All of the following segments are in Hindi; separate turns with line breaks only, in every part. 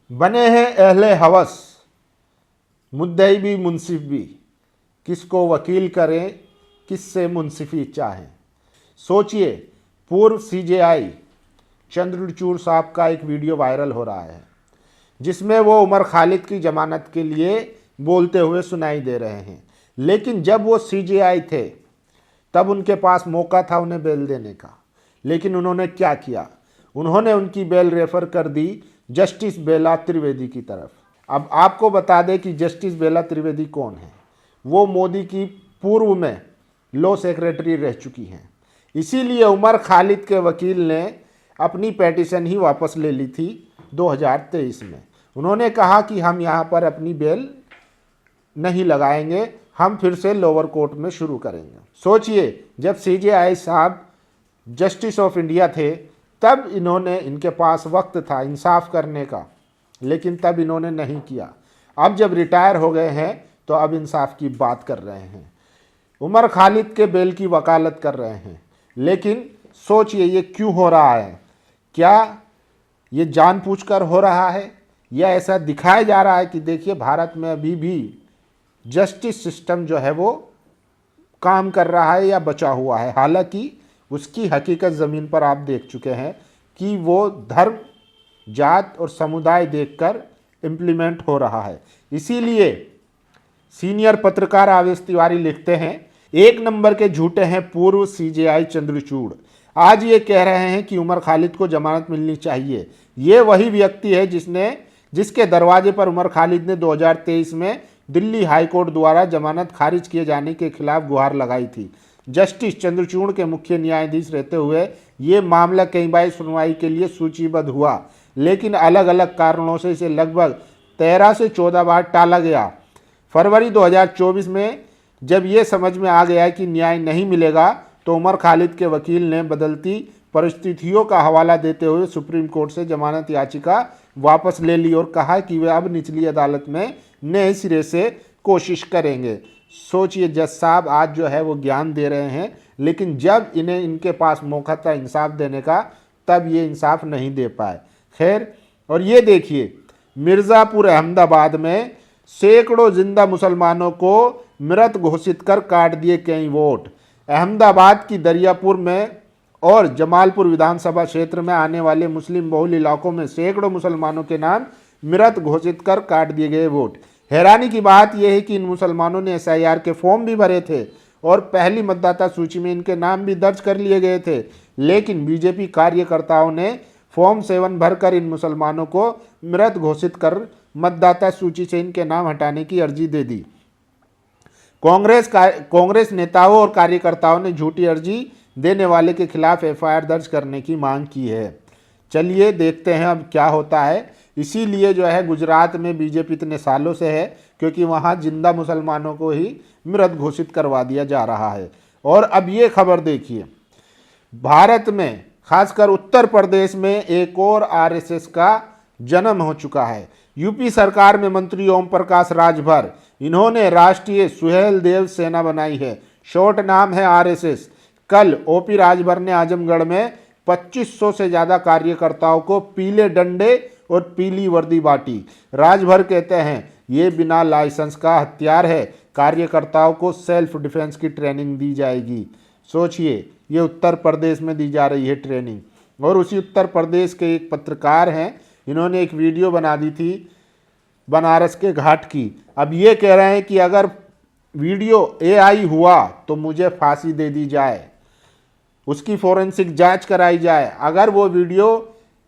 बने हैं अहले हवस, मुद्दई भी मुंसिफ भी, किसको वकील करें किससे मुंसिफी चाहें। सोचिए, पूर्व सीजेआई चंद्रचूड़ साहब का एक वीडियो वायरल हो रहा है जिसमें वो उमर खालिद की जमानत के लिए बोलते हुए सुनाई दे रहे हैं। लेकिन जब वो सीजेआई थे तब उनके पास मौका था उन्हें बेल देने का, लेकिन उन्होंने क्या किया, उन्होंने उनकी बेल रेफर कर दी जस्टिस बेला त्रिवेदी की तरफ। अब आपको बता दें कि जस्टिस बेला त्रिवेदी कौन है। वो मोदी की पूर्व में लॉ सेक्रेटरी रह चुकी हैं। इसीलिए उमर खालिद के वकील ने अपनी पेटिशन ही वापस ले ली थी 2023 में। उन्होंने कहा कि हम यहाँ पर अपनी बेल नहीं लगाएंगे, हम फिर से लोअर कोर्ट में शुरू करेंगे। सोचिए, जब सीजेआई साहब जस्टिस ऑफ इंडिया थे तब इनके पास वक्त था इंसाफ करने का, लेकिन तब इन्होंने नहीं किया। अब जब रिटायर हो गए हैं तो अब इंसाफ की बात कर रहे हैं, उमर खालिद के बेल की वकालत कर रहे हैं। लेकिन सोचिए ये क्यों हो रहा है? क्या ये जानबूझकर हो रहा है या ऐसा दिखाया जा रहा है कि देखिए भारत में अभी भी जस्टिस सिस्टम जो है वो काम कर रहा है या बचा हुआ है? हालांकि उसकी हकीकत ज़मीन पर आप देख चुके हैं कि वो धर्म, जात और समुदाय देखकर इम्प्लीमेंट हो रहा है। इसीलिए सीनियर पत्रकार आवेश तिवारी लिखते हैं, एक नंबर के झूठे हैं पूर्व सीजेआई चंद्रचूड़। आज ये कह रहे हैं कि उमर खालिद को जमानत मिलनी चाहिए। ये वही व्यक्ति है जिसके दरवाजे पर उमर खालिद ने 2023 में दिल्ली हाईकोर्ट द्वारा जमानत खारिज किए जाने के खिलाफ गुहार लगाई थी। जस्टिस चंद्रचूड़ के मुख्य न्यायाधीश रहते हुए ये मामला कई बार सुनवाई के लिए सूचीबद्ध हुआ, लेकिन अलग अलग कारणों से इसे लगभग 13 से 14 बार टाला गया। फरवरी 2024 में जब ये समझ में आ गया कि न्याय नहीं मिलेगा तो उमर खालिद के वकील ने बदलती परिस्थितियों का हवाला देते हुए सुप्रीम कोर्ट से जमानत याचिका वापस ले ली और कहा कि वे अब निचली अदालत में नए सिरे से कोशिश करेंगे। सोचिए, जज साहब आज जो है वो ज्ञान दे रहे हैं, लेकिन जब इनके पास मौका था इंसाफ देने का तब ये इंसाफ नहीं दे पाए। खैर, और ये देखिए, मिर्ज़ापुर अहमदाबाद में सैकड़ों जिंदा मुसलमानों को मृत घोषित कर काट दिए कई वोट। अहमदाबाद की दरियापुर में और जमालपुर विधानसभा क्षेत्र में आने वाले मुस्लिम बहुल इलाकों में सैकड़ों मुसलमानों के नाम मृत घोषित कर काट दिए गए वोट। हैरानी की बात यह है कि इन मुसलमानों ने एसआईआर के फॉर्म भी भरे थे और पहली मतदाता सूची में इनके नाम भी दर्ज कर लिए गए थे, लेकिन बीजेपी कार्यकर्ताओं ने फॉर्म 7 भरकर इन मुसलमानों को मृत घोषित कर मतदाता सूची से इनके नाम हटाने की अर्जी दे दी। कांग्रेस नेताओं और कार्यकर्ताओं ने झूठी अर्जी देने वाले के खिलाफ एफआईआर दर्ज करने की मांग की है। चलिए देखते हैं अब क्या होता है। इसीलिए जो है गुजरात में बीजेपी इतने सालों से है क्योंकि वहाँ जिंदा मुसलमानों को ही मृत घोषित करवा दिया जा रहा है। और अब ये खबर देखिए, भारत में खासकर उत्तर प्रदेश में एक और आरएसएस का जन्म हो चुका है। यूपी सरकार में मंत्री ओम प्रकाश राजभर, इन्होंने राष्ट्रीय सुहेल देव सेना बनाई है, शॉर्ट नाम है आरएसएस। कल ओपी राजभर ने आजमगढ़ में 2500 से ज़्यादा कार्यकर्ताओं को पीले डंडे और पीली वर्दी बांटी। राजभर कहते हैं ये बिना लाइसेंस का हथियार है, कार्यकर्ताओं को सेल्फ डिफेंस की ट्रेनिंग दी जाएगी। सोचिए, ये उत्तर प्रदेश में दी जा रही है ट्रेनिंग। और उसी उत्तर प्रदेश के एक पत्रकार हैं, इन्होंने एक वीडियो बना दी थी बनारस के घाट की। अब ये कह रहे हैं कि अगर वीडियो एआई हुआ तो मुझे फांसी दे दी जाए, उसकी फोरेंसिक जांच कराई जाए। अगर वो वीडियो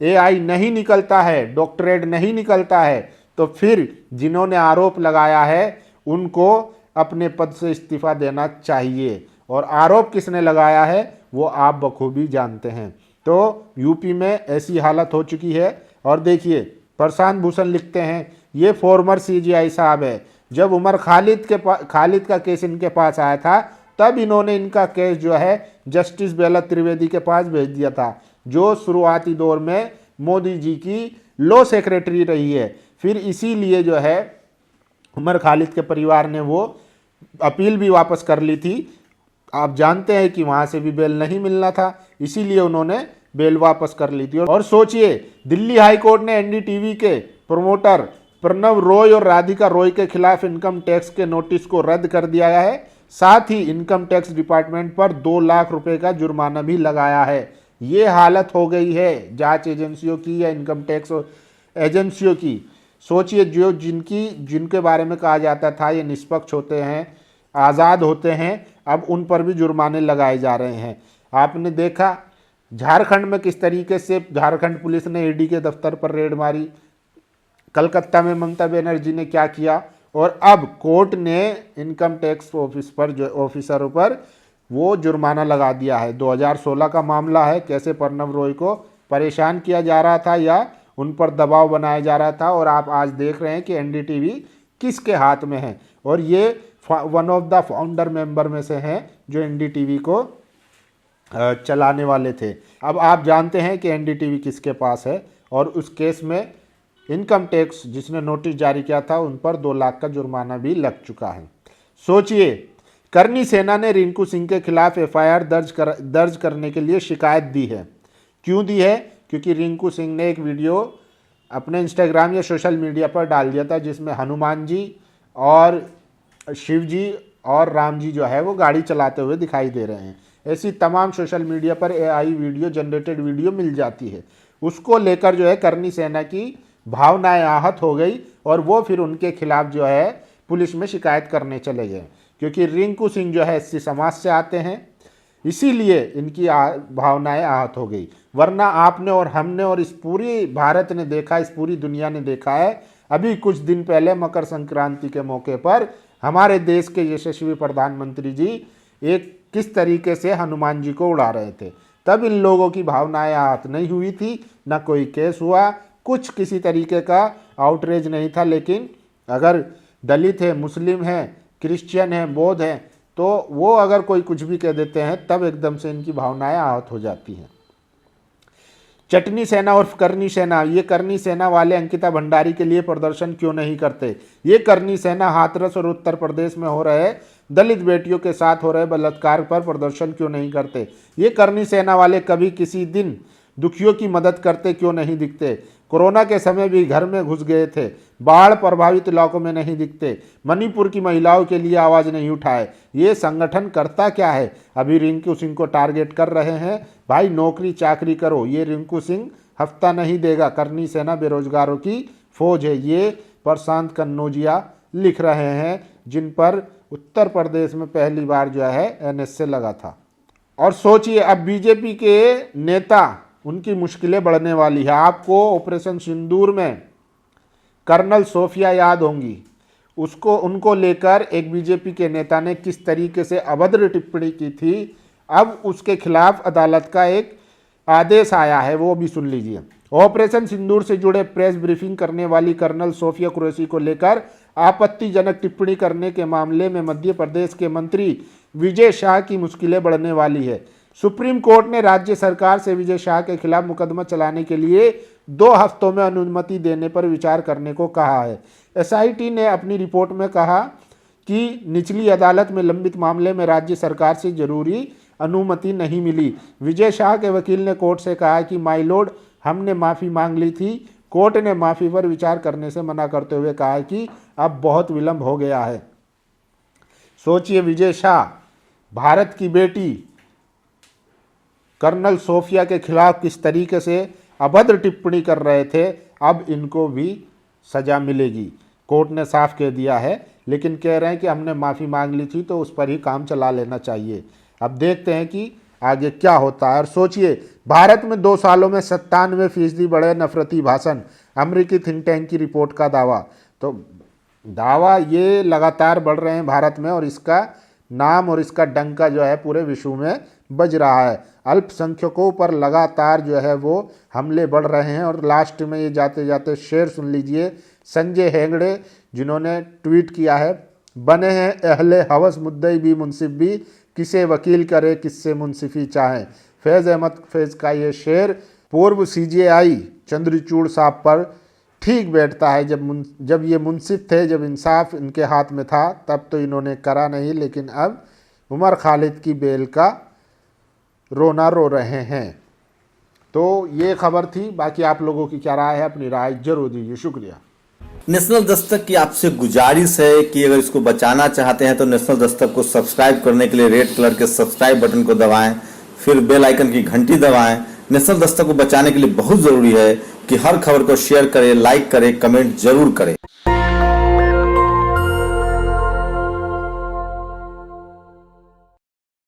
एआई नहीं निकलता है, डॉक्टरेट नहीं निकलता है, तो फिर जिन्होंने आरोप लगाया है उनको अपने पद से इस्तीफा देना चाहिए। और आरोप किसने लगाया है वो आप बखूबी जानते हैं। तो यूपी में ऐसी हालत हो चुकी है। और देखिए, प्रशांत भूषण लिखते हैं, ये फॉर्मर सीजीआई साहब है। जब उमर खालिद का केस इनके पास आया था तब इन्होंने इनका केस जो है जस्टिस बेला त्रिवेदी के पास भेज दिया था, जो शुरुआती दौर में मोदी जी की लॉ सेक्रेटरी रही है। फिर इसीलिए जो है उमर खालिद के परिवार ने वो अपील भी वापस कर ली थी। आप जानते हैं कि वहाँ से भी बेल नहीं मिलना था, इसीलिए उन्होंने बेल वापस कर ली थी। और सोचिए, दिल्ली हाई कोर्ट ने एनडीटीवी के प्रमोटर प्रणव रॉय और राधिका रॉय के खिलाफ इनकम टैक्स के नोटिस को रद्द कर दिया गया है। साथ ही इनकम टैक्स डिपार्टमेंट पर 2 लाख रुपए का जुर्माना भी लगाया है। ये हालत हो गई है जांच एजेंसियों की या इनकम टैक्स एजेंसियों की। सोचिए, जो जिनके बारे में कहा जाता था ये निष्पक्ष होते हैं, आज़ाद होते हैं, अब उन पर भी जुर्माने लगाए जा रहे हैं। आपने देखा झारखंड में किस तरीके से झारखंड पुलिस ने ईडी के दफ्तर पर रेड मारी, कलकत्ता में ममता बनर्जी ने क्या किया, और अब कोर्ट ने इनकम टैक्स ऑफिसरों पर वो जुर्माना लगा दिया है। 2016 का मामला है, कैसे प्रणव रॉय को परेशान किया जा रहा था या उन पर दबाव बनाया जा रहा था, और आप आज देख रहे हैं कि एनडीटीवी किसके हाथ में है, और ये one of the founder member में से हैं जो एनडीटीवी को चलाने वाले थे। अब आप जानते हैं कि एनडीटीवी किसके पास है, और उस केस में इनकम टैक्स जिसने नोटिस जारी किया था उन पर 2 लाख का जुर्माना भी लग चुका है। सोचिए, करनी सेना ने रिंकू सिंह के खिलाफ एफआईआर दर्ज करने के लिए शिकायत दी है। क्यों दी है? क्योंकि रिंकू सिंह ने एक वीडियो अपने इंस्टाग्राम या सोशल मीडिया पर डाल दिया था जिसमें हनुमान जी और शिव जी और राम जी जो है वो गाड़ी चलाते हुए दिखाई दे रहे हैं। ऐसी तमाम सोशल मीडिया पर एआई वीडियो, जनरेटेड वीडियो मिल जाती है। उसको लेकर जो है करनी सेना की भावनाएं आहत हो गई और वो फिर उनके खिलाफ जो है पुलिस में शिकायत करने चले गए, क्योंकि रिंकू सिंह जो है एससी समाज से आते हैं, इसीलिए इनकी भावनाएं आहत हो गई। वरना आपने और हमने और इस पूरी भारत ने देखा, इस पूरी दुनिया ने देखा है, अभी कुछ दिन पहले मकर संक्रांति के मौके पर हमारे देश के यशस्वी प्रधानमंत्री जी एक किस तरीके से हनुमान जी को उड़ा रहे थे। तब इन लोगों की भावनाएं आहत नहीं हुई थी, ना कोई केस हुआ, कुछ किसी तरीके का आउटरेज नहीं था। लेकिन अगर दलित है, मुस्लिम है, क्रिश्चियन है, बौद्ध है, तो वो अगर कोई कुछ भी कह देते हैं तब एकदम से इनकी भावनाएं आहत हो जाती हैं। चटनी सेना और करनी सेना, ये करनी सेना वाले अंकिता भंडारी के लिए प्रदर्शन क्यों नहीं करते? ये करनी सेना हाथरस और उत्तर प्रदेश में हो रहे दलित बेटियों के साथ हो रहे बलात्कार पर प्रदर्शन क्यों नहीं करते? ये करनी सेना वाले कभी किसी दिन दुखियों की मदद करते क्यों नहीं दिखते? कोरोना के समय भी घर में घुस गए थे, बाढ़ प्रभावित इलाकों में नहीं दिखते, मणिपुर की महिलाओं के लिए आवाज नहीं उठाए। ये संगठन करता क्या है? अभी रिंकू सिंह को टारगेट कर रहे हैं, भाई नौकरी चाकरी करो। ये रिंकू सिंह हफ्ता नहीं देगा, करनी सेना बेरोजगारों की फौज है, ये प्रशांत कन्नौजिया लिख रहे हैं, जिन पर उत्तर प्रदेश में पहली बार जो है एनएसए लगा था। और सोचिए, अब बीजेपी के नेता, उनकी मुश्किलें बढ़ने वाली है। आपको ऑपरेशन सिंदूर में कर्नल सोफिया याद होंगी, उनको लेकर एक बीजेपी के नेता ने किस तरीके से अभद्र टिप्पणी की थी। अब उसके खिलाफ अदालत का एक आदेश आया है, वो भी सुन लीजिए। ऑपरेशन सिंदूर से जुड़े प्रेस ब्रीफिंग करने वाली कर्नल सोफिया कुरैशी को लेकर आपत्तिजनक टिप्पणी करने के मामले में मध्य प्रदेश के मंत्री विजय शाह की मुश्किलें बढ़ने वाली है। सुप्रीम कोर्ट ने राज्य सरकार से विजय शाह के खिलाफ मुकदमा चलाने के लिए 2 हफ्तों में अनुमति देने पर विचार करने को कहा है। एसआईटी ने अपनी रिपोर्ट में कहा कि निचली अदालत में लंबित मामले में राज्य सरकार से जरूरी अनुमति नहीं मिली। विजय शाह के वकील ने कोर्ट से कहा कि माय लॉर्ड, हमने माफ़ी मांग ली थी। कोर्ट ने माफ़ी पर विचार करने से मना करते हुए कहा कि अब बहुत विलंब हो गया है। सोचिए, विजय शाह भारत की बेटी कर्नल सोफिया के खिलाफ किस तरीके से अभद्र टिप्पणी कर रहे थे, अब इनको भी सजा मिलेगी। कोर्ट ने साफ कह दिया है, लेकिन कह रहे हैं कि हमने माफ़ी मांग ली थी तो उस पर ही काम चला लेना चाहिए। अब देखते हैं कि आगे क्या होता है। और सोचिए, भारत में 2 सालों में 97% बढ़े नफरती भाषण, अमेरिकी थिंक टैंक की रिपोर्ट का दावा। तो दावा ये लगातार बढ़ रहे हैं भारत में, और इसका नाम और इसका डंका जो है पूरे विश्व में बज रहा है। अल्पसंख्यकों पर लगातार जो है वो हमले बढ़ रहे हैं। और लास्ट में ये जाते जाते शेर सुन लीजिए, संजय हेगड़े जिन्होंने ट्वीट किया है, बने हैं अहले हवस मुद्दई भी मुंसिफ भी, किसे वकील करे किससे मुंसिफी चाहें। फैज़ अहमद फैज़ का ये शेर पूर्व सीजेआई चंद्रचूड़ साहब पर ठीक बैठता है। जब ये मुंसिफ थे, जब इंसाफ इनके हाथ में था, तब तो इन्होंने करा नहीं, लेकिन अब उमर खालिद की बेल का रोना रो रहे हैं। तो ये खबर थी, बाकी आप लोगों की क्या राय है, अपनी राय जरूर दीजिए। शुक्रिया।
नेशनल दस्तक की आपसे गुजारिश है कि अगर इसको बचाना चाहते हैं तो नेशनल दस्तक को सब्सक्राइब करने के लिए रेड कलर के सब्सक्राइब बटन को दबाएं, फिर बेल आइकन की घंटी दबाएं। नेशनल दस्तक को बचाने के लिए बहुत जरूरी है कि हर खबर को शेयर करें, लाइक करें, कमेंट जरूर करें।